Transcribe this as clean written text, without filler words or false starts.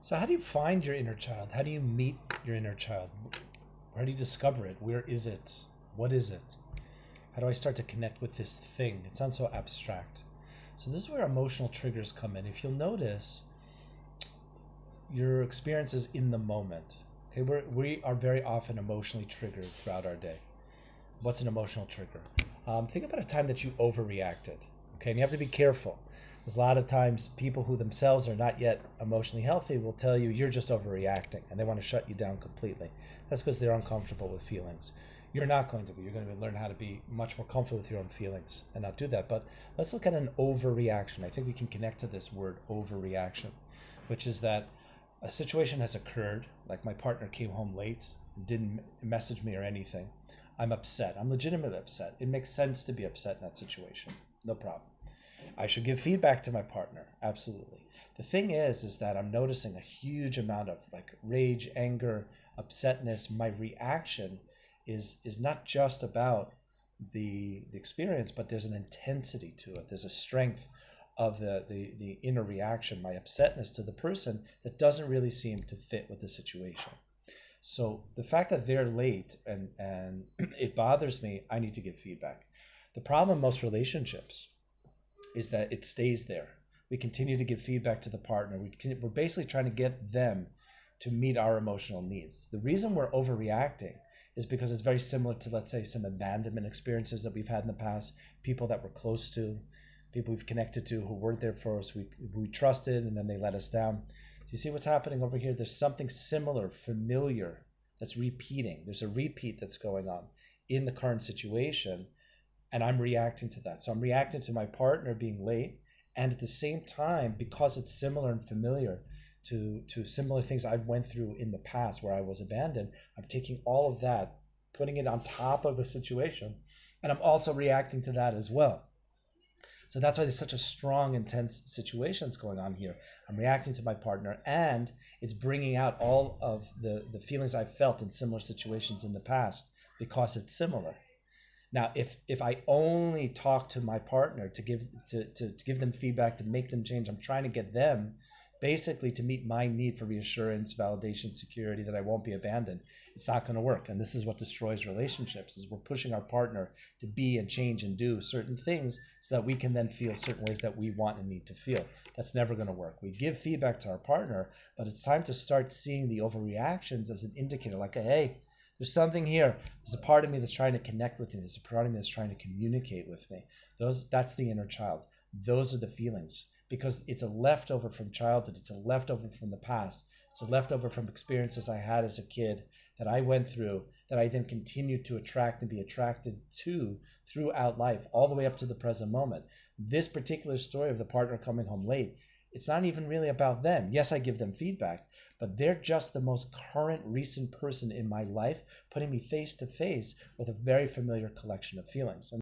So how do you find your inner child? How do you meet your inner child? How do you discover it? Where is it? What is it? How do I start to connect with this thing? It sounds so abstract. So this is where emotional triggers come in. If you'll notice, your experience is in the moment. Okay, we are very often emotionally triggered throughout our day. What's an emotional trigger? Think about a time that you overreacted. Okay, and you have to be careful. Because a lot of times people who themselves are not yet emotionally healthy will tell you you're just overreacting and they want to shut you down completely. That's because they're uncomfortable with feelings. You're not going to be. You're going to learn how to be much more comfortable with your own feelings and not do that. But let's look at an overreaction. I think we can connect to this word overreaction, which is that a situation has occurred, like my partner came home late, didn't message me or anything. I'm upset. I'm legitimately upset. It makes sense to be upset in that situation. No problem. I should give feedback to my partner. Absolutely. The thing is that I'm noticing a huge amount of like rage, anger, upsetness. My reaction is not just about the experience, but there's an intensity to it. There's a strength of the inner reaction, my upsetness to the person that doesn't really seem to fit with the situation. So the fact that they're late and it bothers me, I need to give feedback. The problem in most relationships is that it stays there. We continue to give feedback to the partner. We're basically trying to get them to meet our emotional needs. The reason we're overreacting is because it's very similar to, let's say, some abandonment experiences that we've had in the past, people that we're close to, people we've connected to who weren't there for us, we trusted, and then they let us down. Do you see what's happening over here? There's something similar, familiar, that's repeating. There's a repeat that's going on in the current situation, and I'm reacting to that. So I'm reacting to my partner being late, and at the same time, because it's similar and familiar to similar things I've went through in the past where I was abandoned, I'm taking all of that, putting it on top of the situation, and I'm also reacting to that as well. So that's why there's such a strong, intense situation that's going on here. I'm reacting to my partner, and it's bringing out all of the feelings I've felt in similar situations in the past because it's similar. Now, if I only talk to my partner to give them feedback, to make them change, I'm trying to get them basically to meet my need for reassurance, validation, security, that I won't be abandoned. It's not going to work. And this is what destroys relationships, is we're pushing our partner to be and change and do certain things so that we can then feel certain ways that we want and need to feel. That's never going to work. We give feedback to our partner, but it's time to start seeing the overreactions as an indicator, like, hey, there's something here. There's a part of me that's trying to connect with me. There's a part of me that's trying to communicate with me. That's the inner child. Those are the feelings, because it's a leftover from childhood. It's a leftover from the past. It's a leftover from experiences I had as a kid that I went through, that I then continued to attract and be attracted to throughout life, all the way up to the present moment. This particular story of the partner coming home late, it's not even really about them. Yes, I give them feedback, but they're just the most current, recent person in my life, putting me face to face with a very familiar collection of feelings.